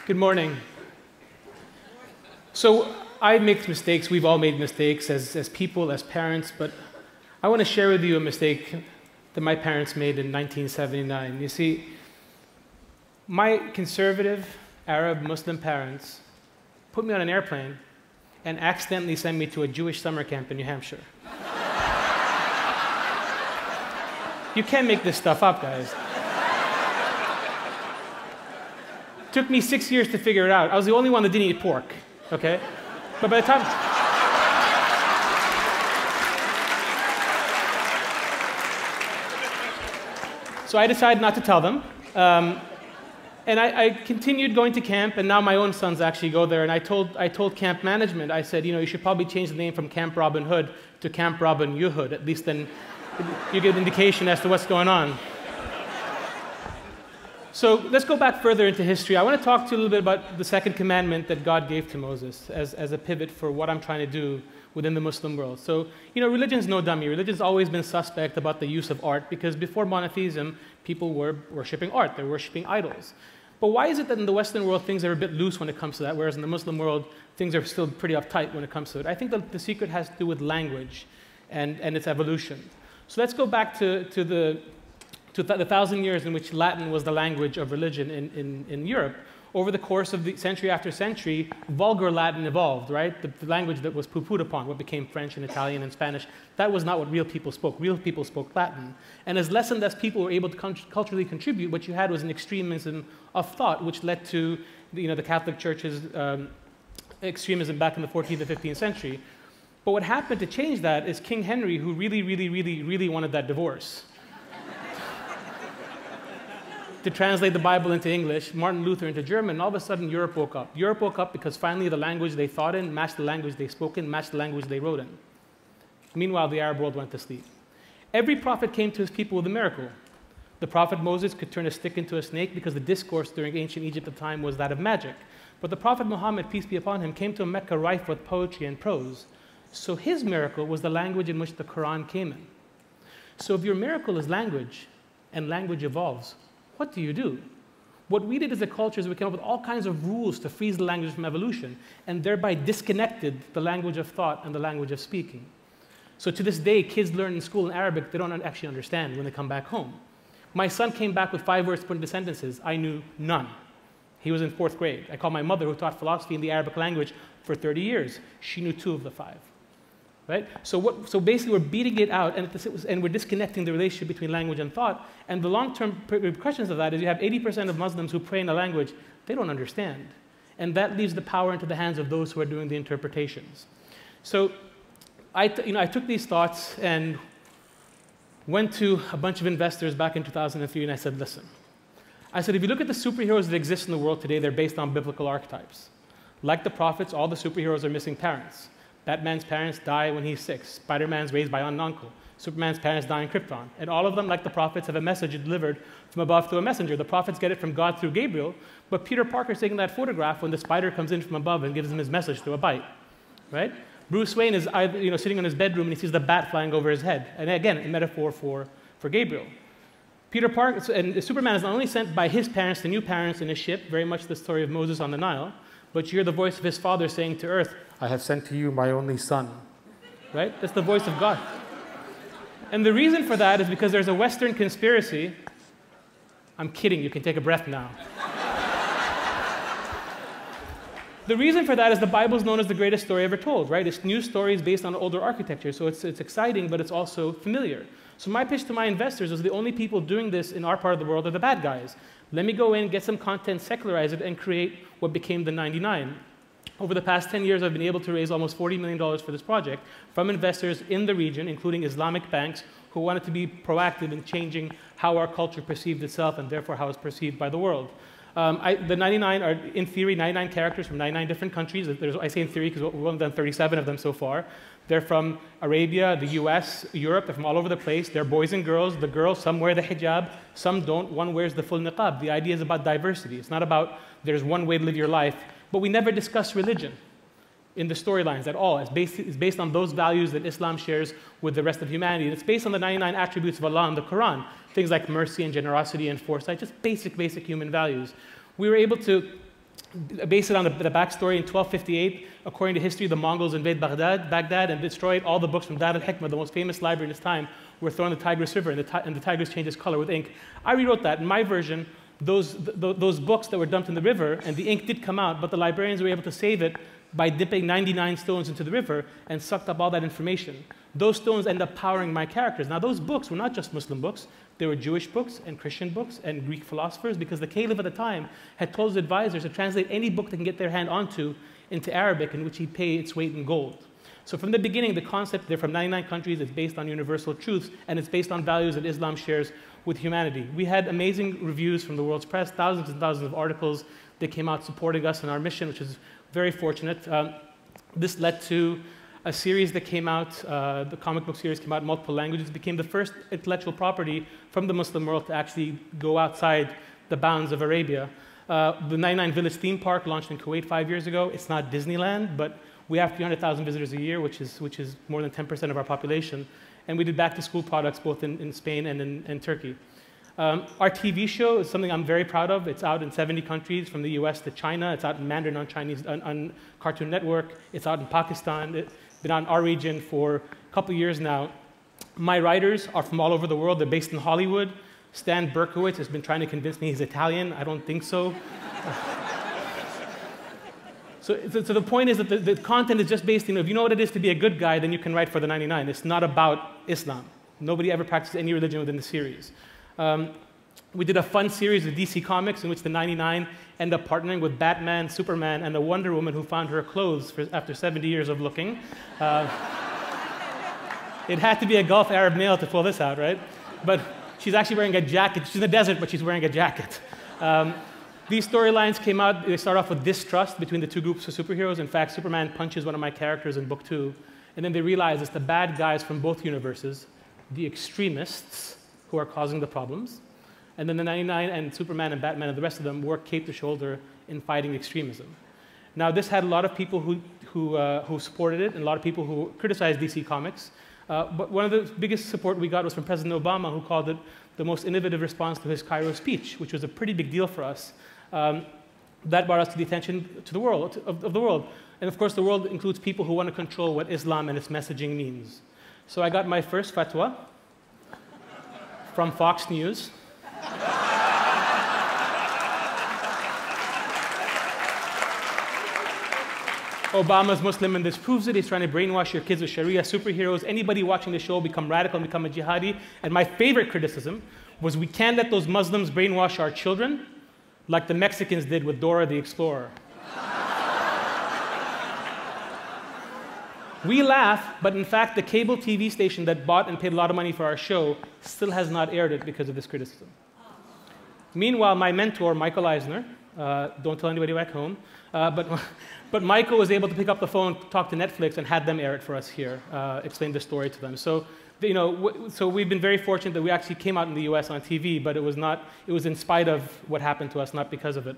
Good morning. So I make mistakes. We've all made mistakes as people, as parents, but I want to share with you a mistake that my parents made in 1979. You see, my conservative Arab Muslim parents put me on an airplane and accidentally sent me to a Jewish summer camp in New Hampshire. You can't make this stuff up, guys. Took me 6 years to figure it out. I was the only one that didn't eat pork, okay? But by the time... So I decided not to tell them. And I continued going to camp, and now my own sons actually go there. And I told camp management, I said, you should probably change the name from Camp Robin Hood to Camp Robin Hood. At least then you get an indication as to what's going on. So let's go back further into history. I want to talk to you a little bit about the second commandment that God gave to Moses as a pivot for what I'm trying to do within the Muslim world. So, religion's no dummy. Religion's always been suspect about the use of art because before monotheism, people were worshipping art. They were worshipping idols. But why is it that in the Western world, things are a bit loose when it comes to that, whereas in the Muslim world, things are still pretty uptight when it comes to it? I think that the secret has to do with language and its evolution. So let's go back to the 1,000 years in which Latin was the language of religion in Europe. Over the course of the century after century, vulgar Latin evolved, right? The language that was poo-pooed upon, what became French and Italian and Spanish, that was not what real people spoke. Real people spoke Latin. And as less and less people were able to culturally contribute, what you had was an extremism of thought, which led to the Catholic Church's extremism back in the 14th and 15th century. But what happened to change that is King Henry, who really wanted that divorce. To translate the Bible into English, Martin Luther into German, and all of a sudden Europe woke up. Europe woke up because finally the language they thought in matched the language they spoke in, matched the language they wrote in. Meanwhile, the Arab world went to sleep. Every prophet came to his people with a miracle. The prophet Moses could turn a stick into a snake because the discourse during ancient Egypt at the time was that of magic. But the prophet Muhammad, peace be upon him, came to Mecca rife with poetry and prose. So his miracle was the language in which the Quran came in. So if your miracle is language, and language evolves, what do you do? What we did as a culture is we came up with all kinds of rules to freeze the language from evolution, and thereby disconnected the language of thought and the language of speaking. So to this day, kids learn in school in Arabic they don't actually understand when they come back home. My son came back with 5 words put into sentences. I knew none. He was in 4th grade. I called my mother, who taught philosophy in the Arabic language for 30 years. She knew 2 of the 5. Right? So basically, we're beating it out, and we're disconnecting the relationship between language and thought. And the long-term repercussions of that is you have 80% of Muslims who pray in a language they don't understand. And that leaves the power into the hands of those who are doing the interpretations. So I took these thoughts and went to a bunch of investors back in 2003, and I said, listen. I said, if you look at the superheroes that exist in the world today, they're based on biblical archetypes. Like the prophets, all the superheroes are missing parents. Batman's parents die when he's 6. Spider-Man's raised by an uncle. Superman's parents die in Krypton. And all of them, like the prophets, have a message delivered from above through a messenger. The prophets get it from God through Gabriel, but Peter Parker's taking that photograph when the spider comes in from above and gives him his message through a bite. Right? Bruce Wayne is sitting in his bedroom and he sees the bat flying over his head. And again, a metaphor for Gabriel. Peter Parker, and Superman is not only sent by his parents to new parents in a ship, very much the story of Moses on the Nile, but you hear the voice of his father saying to earth, I have sent to you my only son. Right? That's the voice of God. And the reason for that is because there's a Western conspiracy. I'm kidding, you can take a breath now. The reason for that is the Bible is known as the greatest story ever told, right? It's new stories based on older architecture, so it's exciting, but it's also familiar. So my pitch to my investors is the only people doing this in our part of the world are the bad guys. Let me go in, get some content, secularize it, and create what became the 99. Over the past 10 years, I've been able to raise almost $40 million for this project from investors in the region, including Islamic banks, who wanted to be proactive in changing how our culture perceived itself and therefore how it's perceived by the world. The 99 are, in theory, 99 characters from 99 different countries. I say in theory because we've only done 37 of them so far. They're from Arabia, the US, Europe. They're from all over the place. They're boys and girls. The girls, some wear the hijab, some don't. One wears the full niqab. The idea is about diversity. It's not about there's one way to live your life. But we never discuss religion in the storylines at all. It's based on those values that Islam shares with the rest of humanity. And it's based on the 99 attributes of Allah in the Quran. Things like mercy and generosity and foresight, just basic human values. We were able to based it on the backstory. In 1258, according to history, the Mongols invaded Baghdad and destroyed all the books from Dar al-Hikmah, the most famous library in its time, were thrown in the Tigris River, and the Tigris changed its color with ink. I rewrote that. In my version, those books that were dumped in the river, and the ink did come out, but the librarians were able to save it by dipping 99 stones into the river and sucked up all that information. Those stones end up powering my characters. Now, those books were not just Muslim books. They were Jewish books and Christian books and Greek philosophers, because the caliph at the time had told his advisors to translate any book they can get their hand onto into Arabic, in which he'd pay its weight in gold. So from the beginning, the concept, they're from 99 countries, it's based on universal truths, and it's based on values that Islam shares with humanity. We had amazing reviews from the world's press, thousands and thousands of articles that came out supporting us in our mission, which is very fortunate. This led to a series that came out, the comic book series came out in multiple languages. It became the first intellectual property from the Muslim world to actually go outside the bounds of Arabia. The 99 Village theme park launched in Kuwait 5 years ago. It's not Disneyland, but we have 300,000 visitors a year, which is more than 10% of our population. And we did back-to-school products both in Spain and in Turkey. Our TV show is something I'm very proud of. It's out in 70 countries, from the US to China. It's out in Mandarin on Chinese, on Cartoon Network. It's out in Pakistan. It's been out in our region for a couple of years now. My writers are from all over the world. They're based in Hollywood. Stan Berkowitz has been trying to convince me he's Italian. I don't think so. So the point is that the content is just based, if you know what it is to be a good guy, then you can write for the 99. It's not about Islam. Nobody ever practices any religion within the series. We did a fun series with DC Comics in which the 99 end up partnering with Batman, Superman, and a Wonder Woman who found her clothes after 70 years of looking. It had to be a Gulf Arab male to pull this out, right? But she's actually wearing a jacket. She's in the desert, but she's wearing a jacket. These storylines came out, they start off with distrust between the two groups of superheroes. In fact, Superman punches one of my characters in book 2, and then they realize it's the bad guys from both universes, the extremists, who are causing the problems. And then the 99 and Superman and Batman and the rest of them work cape to shoulder in fighting extremism. Now, this had a lot of people who supported it and a lot of people who criticized DC Comics. But one of the biggest support we got was from President Obama, who called it the most innovative response to his Cairo speech, which was a pretty big deal for us. That brought us to the attention to the world, of the world. And of course, the world includes people who want to control what Islam and its messaging means. So I got my first fatwa from Fox News. Obama's Muslim, and this proves it. He's trying to brainwash your kids with Sharia superheroes. Anybody watching the show become radical and become a jihadi. And my favorite criticism was, we can't let those Muslims brainwash our children like the Mexicans did with Dora the Explorer. We laugh, but in fact, the cable TV station that bought and paid a lot of money for our show still has not aired it because of this criticism. Meanwhile, my mentor, Michael Eisner, don't tell anybody back home, but Michael was able to pick up the phone, talk to Netflix, and had them air it for us here, explain the story to them. So, so we've been very fortunate that we actually came out in the US on TV, but it was in spite of what happened to us, not because of it.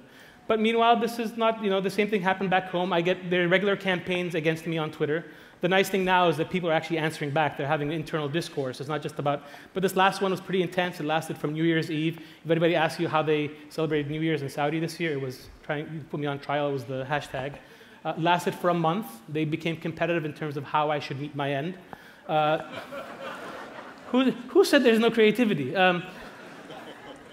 But meanwhile, this is not, the same thing happened back home. There are regular campaigns against me on Twitter. The nice thing now is that people are actually answering back. They're having an internal discourse. It's not just about, but this last one was pretty intense. It lasted from New Year's Eve. If anybody asks you how they celebrated New Year's in Saudi this year, it was you put me on trial, it was the hashtag. Lasted for a month. They became competitive in terms of how I should meet my end. Who said there's no creativity?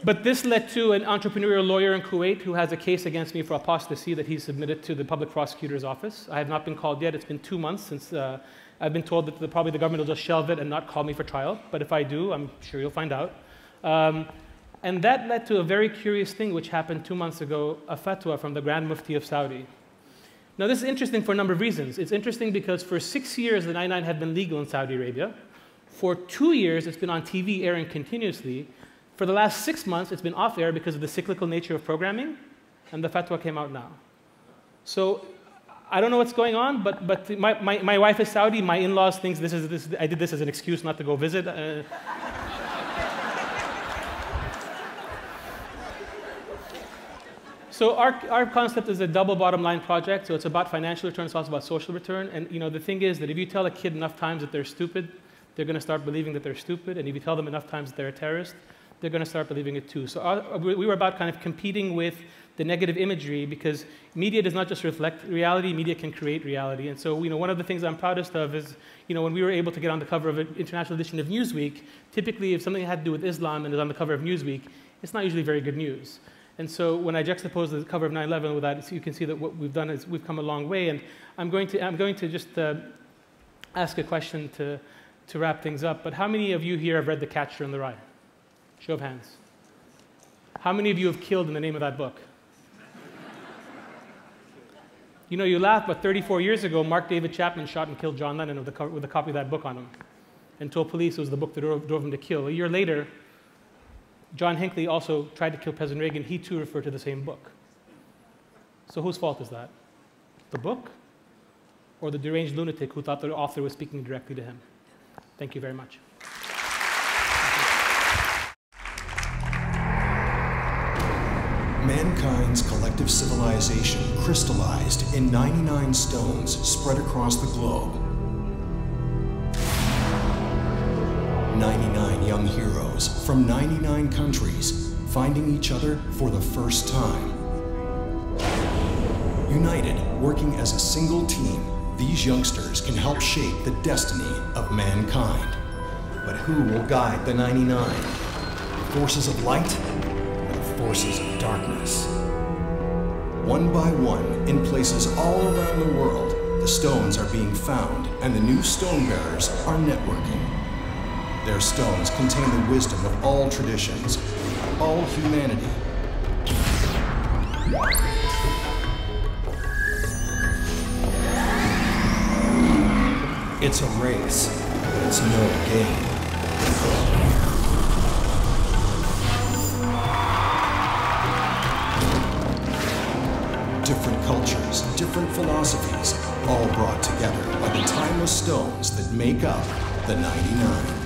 But this led to an entrepreneurial lawyer in Kuwait who has a case against me for apostasy that he submitted to the public prosecutor's office. I have not been called yet. It's been 2 months since I've been told that probably the government will just shelve it and not call me for trial. But if I do, I'm sure you'll find out. And that led to a very curious thing which happened 2 months ago, a fatwa from the Grand Mufti of Saudi. Now, this is interesting for a number of reasons. It's interesting because for 6 years, the 99 had been legal in Saudi Arabia. For 2 years, it's been on TV airing continuously. For the last 6 months, it's been off air because of the cyclical nature of programming, and the fatwa came out now. So I don't know what's going on, but my wife is Saudi. My in-laws think I did this as an excuse not to go visit. So our concept is a double bottom line project. So it's about financial return. It's also about social return. And the thing is that if you tell a kid enough times that they're stupid, they're going to start believing that they're stupid. And if you tell them enough times that they're a terrorist, they're going to start believing it too. So we were about kind of competing with the negative imagery, because media does not just reflect reality, media can create reality. And so, one of the things I'm proudest of is, when we were able to get on the cover of an international edition of Newsweek, typically if something had to do with Islam and is on the cover of Newsweek, it's not usually very good news. And so when I juxtapose the cover of 9/11 with that, you can see that what we've done is we've come a long way. And I'm going to just ask a question to wrap things up. But how many of you here have read The Catcher in the Rye? Show of hands. How many of you have killed in the name of that book? You laugh, but 34 years ago, Mark David Chapman shot and killed John Lennon with a copy of that book on him, and told police it was the book that drove him to kill. A year later, John Hinckley also tried to kill President Reagan. He too referred to the same book. So whose fault is that? The book, or the deranged lunatic who thought the author was speaking directly to him? Thank you very much. Mankind's collective civilization crystallized in 99 stones spread across the globe. 99 young heroes from 99 countries finding each other for the first time. United, working as a single team, these youngsters can help shape the destiny of mankind. But who will guide the 99? The forces of light? Forces of darkness. One by one, in places all around the world, the stones are being found and the new stone bearers are networking. Their stones contain the wisdom of all traditions, all humanity. It's a race, but it's no game. Different cultures, different philosophies, all brought together by the timeless stones that make up the 99.